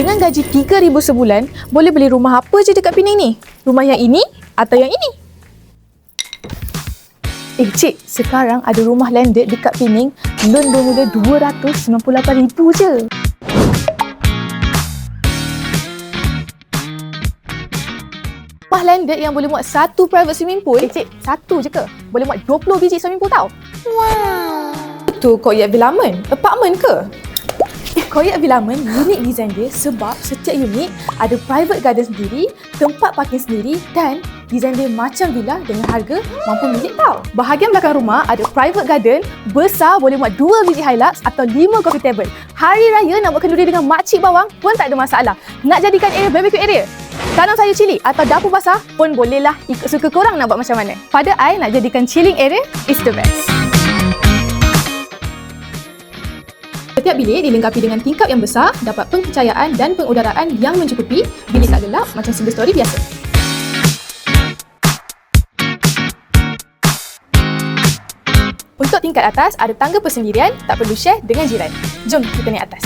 Dengan gaji RM3,000 sebulan, boleh beli rumah apa je dekat Penang ni? Rumah yang ini atau yang ini? Cik, sekarang ada rumah landed dekat Penang, loan bermula RM298,000 je. Rumah landed yang boleh muat satu private swimming pool. Cik, satu je ke? Boleh muat 20 biji swimming pool tau. Wow. Tu Courtyard Villaman, apartment ke? Courtyard Villaman unik design dia sebab setiap unit ada private garden sendiri, tempat parking sendiri dan design dia macam villa dengan harga mampu milik tau. Bahagian belakang rumah ada private garden besar, boleh muat 2 biji Hilux atau 5 coffee table. Hari raya nak buat kenduri dengan makcik bawang pun tak ada masalah. Nak jadikan area barbecue area, tanam sayur cili atau dapur basah pun bolehlah, ikut suka korang nak buat macam mana. Pada I, nak jadikan chilling area is the best. Setiap bilik dilengkapi dengan tingkap yang besar, dapat pengkecayaan dan pengudaraan yang mencukupi, bilik tak gelap macam single story biasa. Untuk tingkat atas ada tangga persendirian, tak perlu share dengan jiran. Jom kita naik atas.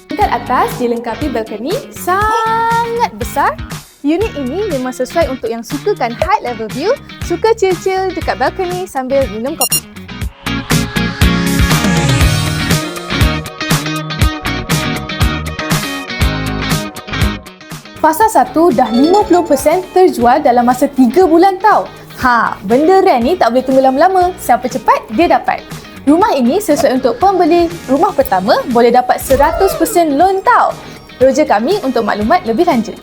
Tingkat atas dilengkapi balkoni sangat besar. Unit ini memang sesuai untuk yang sukakan high level view, suka chill-chill dekat balkoni sambil minum kopi. Fasa 1 dah 50% terjual dalam masa 3 bulan tau. Benda rare ni tak boleh tunggu lama-lama. Siapa cepat, dia dapat. Rumah ini sesuai untuk pembeli rumah pertama, boleh dapat 100% loan tau. Teruja kami untuk maklumat lebih lanjut.